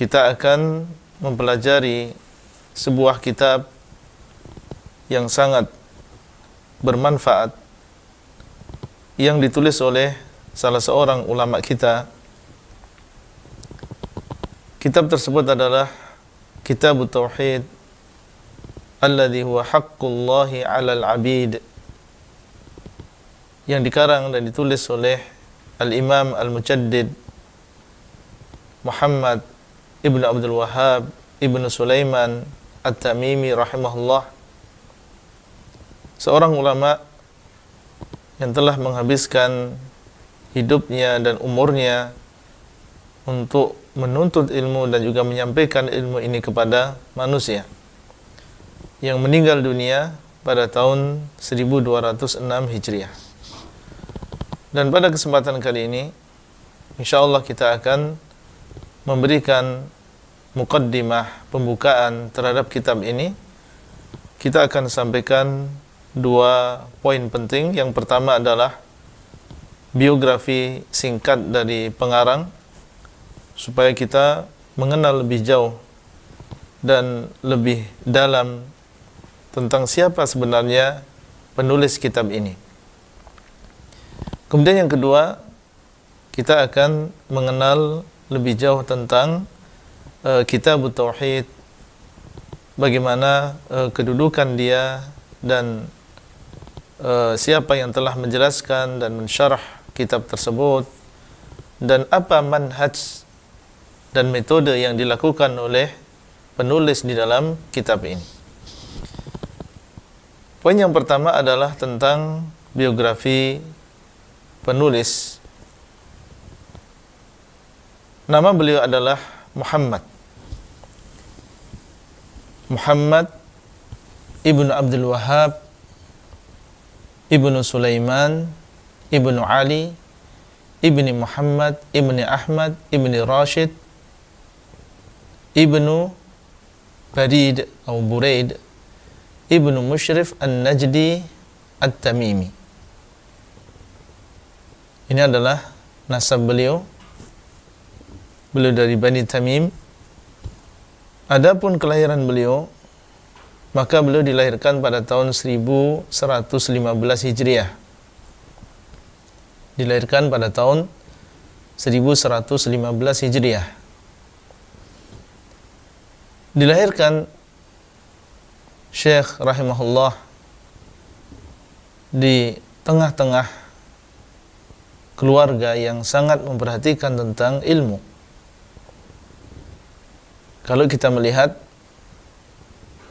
kita akan mempelajari sebuah kitab yang sangat bermanfaat yang ditulis oleh salah seorang ulama kita. Kitab tersebut adalah Kitab Tauhid alladhi huwa haqqullahi 'alal 'abid, yang dikarang dan ditulis oleh Al-Imam Al-Mujaddid Muhammad Ibn Abdul Wahhab Ibn Sulaiman At-Tamimi rahimahullah, seorang ulama yang telah menghabiskan hidupnya dan umurnya untuk menuntut ilmu dan juga menyampaikan ilmu ini kepada manusia, yang meninggal dunia pada tahun 1206 Hijriah. Dan pada kesempatan kali ini insyaallah kita akan memberikan muqaddimah, pembukaan terhadap kitab ini. Kita akan sampaikan dua poin penting. Yang pertama adalah biografi singkat dari pengarang, supaya kita mengenal lebih jauh dan lebih dalam tentang siapa sebenarnya penulis kitab ini. Kemudian yang kedua, kita akan mengenal lebih jauh tentang Kitab Tauhid, bagaimana kedudukan dia dan siapa yang telah menjelaskan dan mensyarah kitab tersebut, dan apa manhaj dan metode yang dilakukan oleh penulis di dalam kitab ini. Poin yang pertama adalah tentang biografi penulis. Nama beliau adalah Muhammad Ibn Abdul Wahhab Ibn Sulaiman Ibn Ali Ibn Muhammad Ibn Ahmad Ibn Rashid Ibn Barid atau Buraid Ibn Mushrif An-Najdi At-Tamimi. Ini adalah nasab beliau. Beliau dari Bani Tamim. Adapun kelahiran beliau, maka beliau dilahirkan pada tahun 1115 Hijriah. Dilahirkan pada tahun 1115 Hijriah. Dilahirkan Syekh rahimahullah di tengah-tengah keluarga yang sangat memperhatikan tentang ilmu. Kalau kita melihat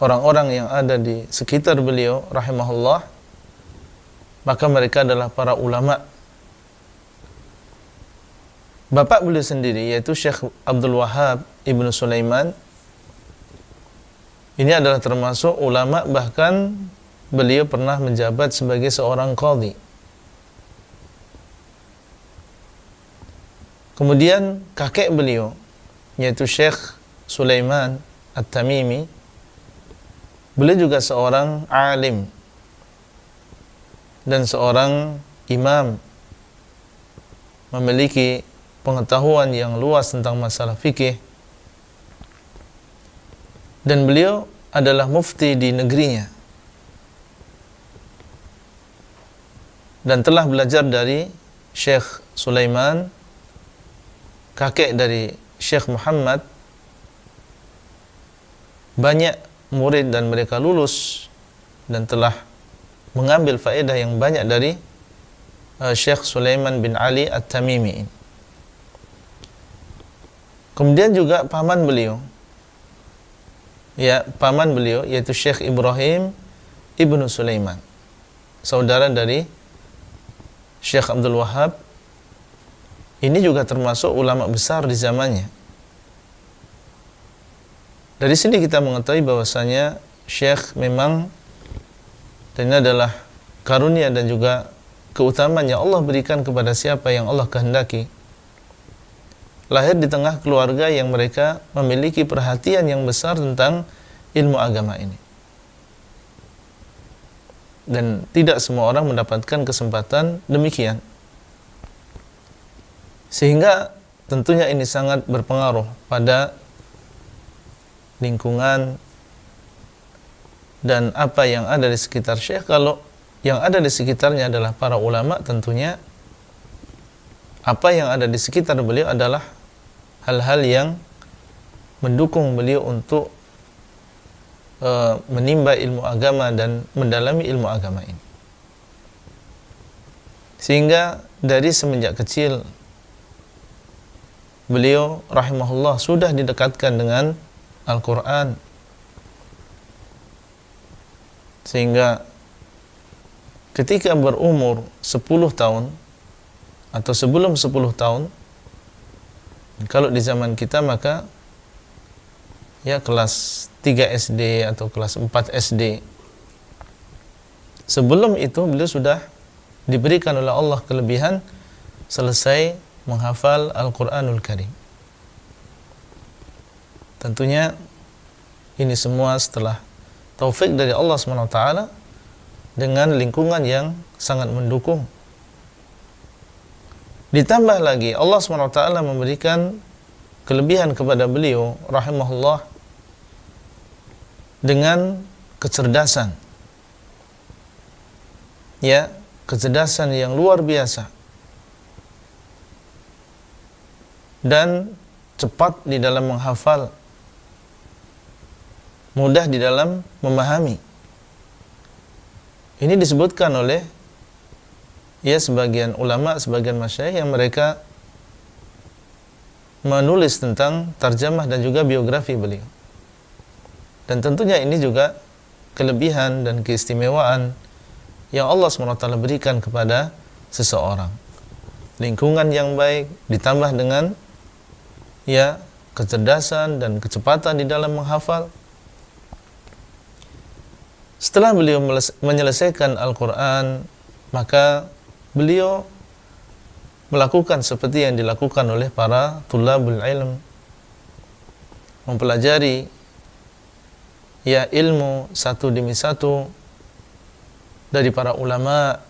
orang-orang yang ada di sekitar beliau rahimahullah, maka mereka adalah para ulama. Bapak beliau sendiri yaitu Syekh Abdul Wahhab Ibn Sulaiman, ini adalah termasuk ulama, bahkan beliau pernah menjabat sebagai seorang qadhi. Kemudian kakek beliau yaitu Syekh Sulaiman At-Tamimi, beliau juga seorang alim dan seorang imam, memiliki pengetahuan yang luas tentang masalah fikih, dan beliau adalah mufti di negerinya dan telah belajar dari Syekh Sulaiman, kakek dari Syekh Muhammad. Banyak murid dan mereka lulus dan telah mengambil faedah yang banyak dari Syekh Sulaiman bin Ali At-Tamimi. Kemudian juga paman beliau, yaitu Syekh Ibrahim Ibn Sulaiman, saudara dari Syekh Abdul Wahhab. Ini juga termasuk ulama besar di zamannya. Dari sini kita mengetahui bahwasanya Syekh memang, dan ini adalah karunia dan juga keutamaan yang Allah berikan kepada siapa yang Allah kehendaki, lahir di tengah keluarga yang mereka memiliki perhatian yang besar tentang ilmu agama ini. Dan tidak semua orang mendapatkan kesempatan demikian. Sehingga tentunya ini sangat berpengaruh pada lingkungan, dan apa yang ada di sekitar Syekh. Kalau yang ada di sekitarnya adalah para ulama, tentunya apa yang ada di sekitar beliau adalah hal-hal yang mendukung beliau untuk menimba ilmu agama dan mendalami ilmu agama ini. Sehingga dari semenjak kecil beliau rahimahullah sudah didekatkan dengan Al-Quran, sehingga ketika berumur 10 tahun atau sebelum 10 tahun, kalau di zaman kita maka ya kelas 3 SD atau kelas 4 SD. Sebelum itu beliau sudah diberikan oleh Allah kelebihan selesai menghafal Al-Quranul Karim. Tentunya ini semua setelah taufik dari Allah SWT dengan lingkungan yang sangat mendukung. Ditambah lagi Allah SWT memberikan kelebihan kepada beliau rahimahullah dengan kecerdasan, ya, kecerdasan yang luar biasa dan cepat di dalam menghafal, mudah di dalam memahami. Ini disebutkan oleh ya sebagian ulama, sebagian masyayikh yang mereka menulis tentang tarjamah dan juga biografi beliau. Dan tentunya ini juga kelebihan dan keistimewaan yang Allah SWT berikan kepada seseorang. Lingkungan yang baik ditambah dengan ya kecerdasan dan kecepatan di dalam menghafal. Setelah beliau menyelesaikan Al-Quran, maka beliau melakukan seperti yang dilakukan oleh para tulabul ilm, mempelajari ya ilmu satu demi satu dari para ulama,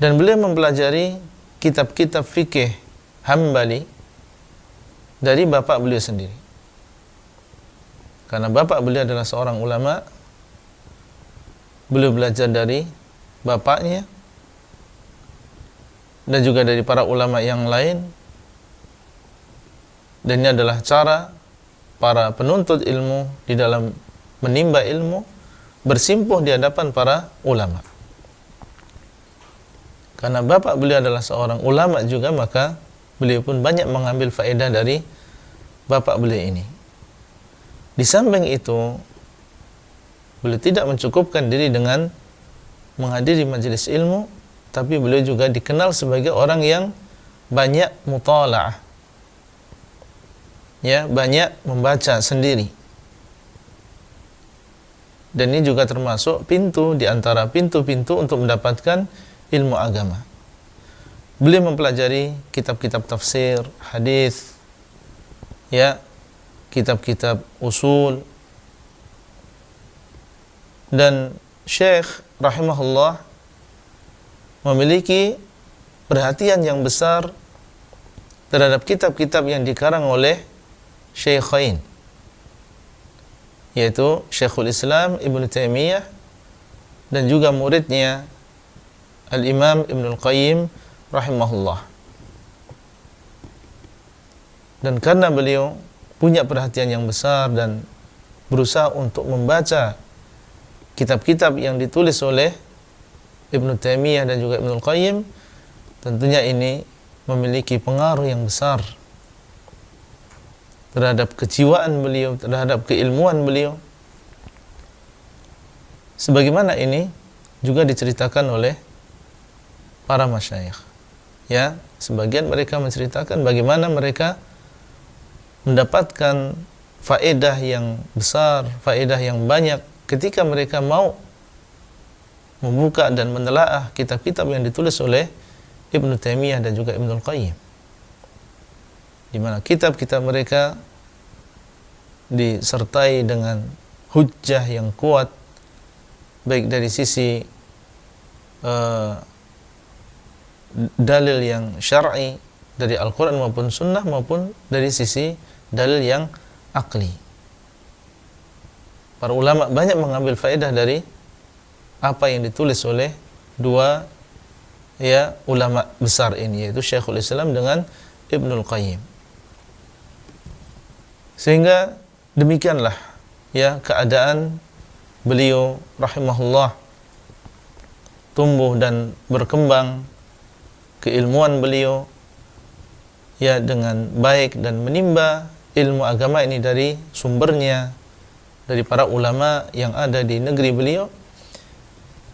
dan beliau mempelajari kitab-kitab fikih Hambali dari bapak beliau sendiri. Karena bapak beliau adalah seorang ulama, beliau belajar dari bapaknya dan juga dari para ulama yang lain. Dan ini adalah cara para penuntut ilmu di dalam menimba ilmu bersimpuh di hadapan para ulama. Karena bapak beliau adalah seorang ulama juga, maka beliau pun banyak mengambil faedah dari bapak beliau ini. Di samping itu, beliau tidak mencukupkan diri dengan menghadiri majelis ilmu, tapi beliau juga dikenal sebagai orang yang banyak mutala'ah, ya, banyak membaca sendiri. Dan ini juga termasuk pintu di antara pintu-pintu untuk mendapatkan ilmu agama. Beliau mempelajari kitab-kitab tafsir, hadis, ya, kitab-kitab usul. Dan Syekh rahimahullah memiliki perhatian yang besar terhadap kitab-kitab yang dikarang oleh Syekhain, yaitu Syekhul Islam Ibnu Taimiyah dan juga muridnya Al-Imam Ibnul Qayyim rahimahullah. Dan karena beliau punya perhatian yang besar dan berusaha untuk membaca kitab-kitab yang ditulis oleh Ibnu Taimiyah dan juga Ibnul Qayyim, tentunya ini memiliki pengaruh yang besar terhadap kejiwaan beliau, terhadap keilmuan beliau. Sebagaimana ini juga diceritakan oleh para masyayikh. Ya, sebagian mereka menceritakan bagaimana mereka mendapatkan faedah yang besar, faedah yang banyak ketika mereka mau membuka dan menelaah kitab-kitab yang ditulis oleh Ibnu Taimiyah dan juga Ibnul Qayyim, di mana kitab-kitab mereka disertai dengan hujjah yang kuat, baik dari sisi dalil yang syar'i dari Al-Quran maupun Sunnah, maupun dari sisi dalil yang akli. Para ulama banyak mengambil faedah dari apa yang ditulis oleh dua ulama besar ini, yaitu Syekhul Islam dengan Ibnul Qayyim. Sehingga demikianlah keadaan beliau rahimahullah, tumbuh dan berkembang keilmuan beliau dengan baik dan menimba ilmu agama ini dari sumbernya, dari para ulama yang ada di negeri beliau.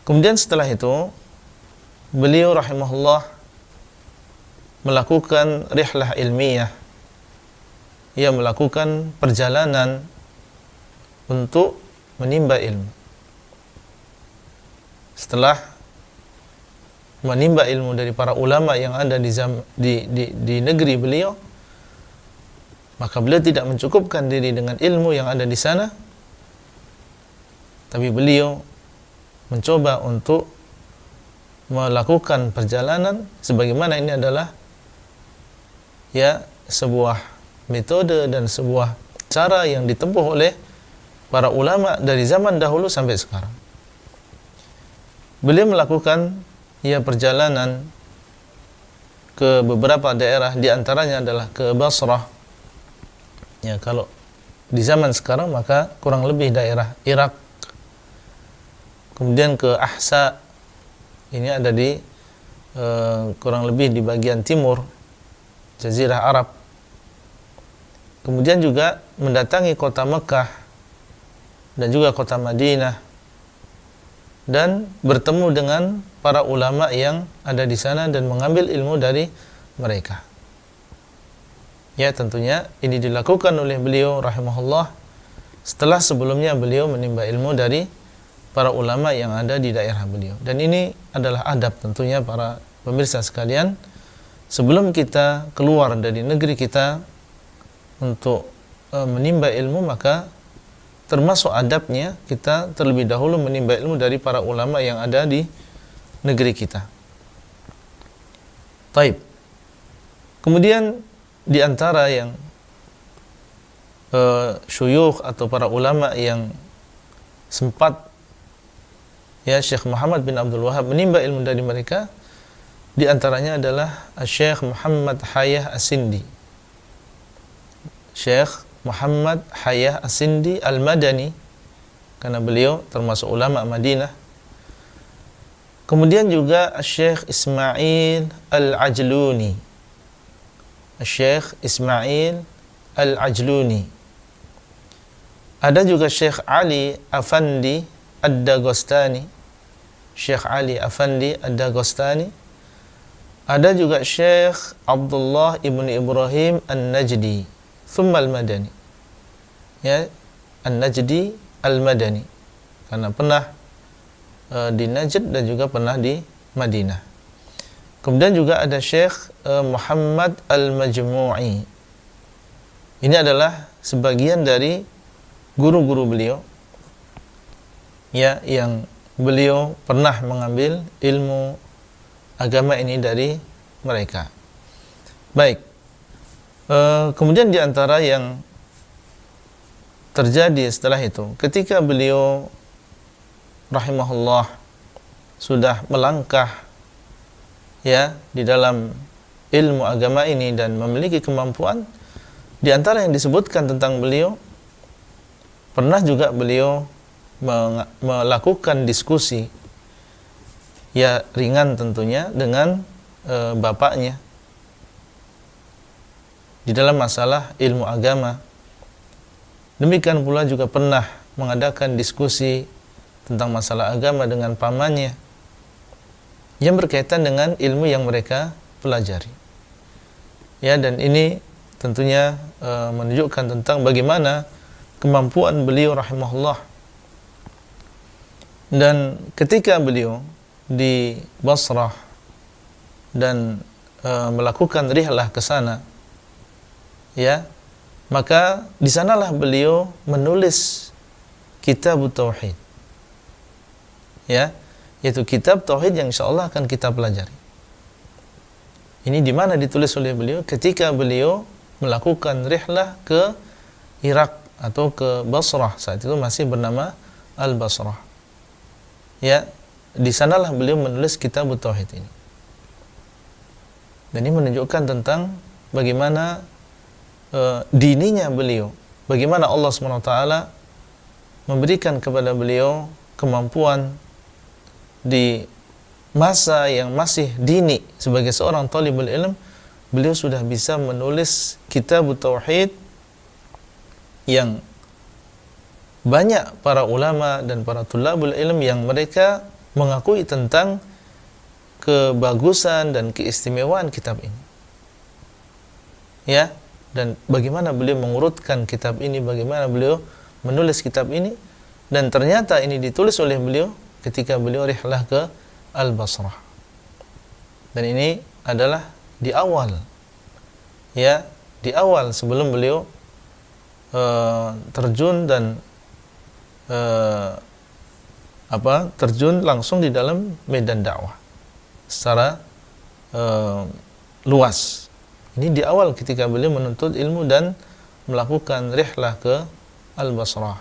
Kemudian setelah itu beliau rahimahullah melakukan rihlah ilmiah, melakukan perjalanan untuk menimba ilmu. Setelah menimba ilmu dari para ulama yang ada di negeri beliau, maka beliau tidak mencukupkan diri dengan ilmu yang ada di sana, tapi beliau mencoba untuk melakukan perjalanan sebagaimana ini adalah sebuah metode dan sebuah cara yang ditempuh oleh para ulama dari zaman dahulu sampai sekarang. Beliau melakukan perjalanan ke beberapa daerah, di antaranya adalah ke Basrah. Kalau di zaman sekarang maka kurang lebih daerah Irak. Kemudian ke Ahsa, ini ada di kurang lebih di bagian timur Jazirah Arab. Kemudian juga mendatangi kota Mekah dan juga kota Madinah, dan bertemu dengan para ulama yang ada di sana dan mengambil ilmu dari mereka. Tentunya ini dilakukan oleh beliau rahimahullah setelah sebelumnya beliau menimba ilmu dari para ulama yang ada di daerah beliau. Dan ini adalah adab tentunya para pemirsa sekalian, sebelum kita keluar dari negeri kita untuk menimba ilmu, maka termasuk adabnya kita terlebih dahulu menimba ilmu dari para ulama yang ada di negeri kita. Taib. Kemudian di antara yang syuyukh atau para ulama yang sempat Syekh Muhammad bin Abdul Wahab menimba ilmu dari mereka, di antaranya adalah Syekh Muhammad Hayah As-Sindi. Syekh Muhammad Hayah As-Sindi Al-Madani, karena beliau termasuk ulama Madinah. Kemudian juga Syekh Ismail Al-Ajluni. Syekh Ismail Al-Ajluni. Ada juga Syekh Ali Afandi Ad-Dagostani. Syekh Ali Afandi Ad-Dagostani. Ada juga Syekh Abdullah ibn Ibrahim An-Najdi thumma Al-Madani. An-Najdi Al-Madani, karena pernah di Najd dan juga pernah di Madinah. Kemudian juga ada Syekh Muhammad Al-Majmu'i. Ini adalah sebagian dari guru-guru beliau yang beliau pernah mengambil ilmu agama ini dari mereka. Baik. Kemudian di antara yang terjadi setelah itu, ketika beliau rahimahullah sudah melangkah di dalam ilmu agama ini dan memiliki kemampuan, di antara yang disebutkan tentang beliau, pernah juga beliau melakukan diskusi ringan tentunya dengan bapaknya di dalam masalah ilmu agama. Demikian pula juga pernah mengadakan diskusi tentang masalah agama dengan pamannya yang berkaitan dengan ilmu yang mereka pelajari. Dan ini tentunya menunjukkan tentang bagaimana kemampuan beliau rahimahullah. Dan ketika beliau di Basrah dan melakukan rihlah ke sana, maka di sanalah beliau menulis kitab tauhid, yaitu kitab tauhid yang insyaallah akan kita pelajari. Ini di mana ditulis oleh beliau ketika beliau melakukan rihlah ke Irak atau ke Basrah, saat itu masih bernama Al-Basrah. Ya, di sanalah beliau menulis kitab tauhid ini. Dan ini menunjukkan tentang bagaimana dininya beliau, bagaimana Allah SWT memberikan kepada beliau kemampuan di masa yang masih dini sebagai seorang talibul ilm, beliau sudah bisa menulis kitab tauhid yang banyak para ulama dan para tulabul ilm yang mereka mengakui tentang kebagusan dan keistimewaan kitab ini. Ya, dan bagaimana beliau mengurutkan kitab ini, bagaimana beliau menulis kitab ini, dan ternyata ini ditulis oleh beliau ketika beliau rihlah ke Al-Basrah. Dan ini adalah di awal, ya, di awal sebelum beliau terjun dan terjun langsung di dalam medan dakwah secara luas. Ini di awal ketika beliau menuntut ilmu dan melakukan rihlah ke Al-Basrah.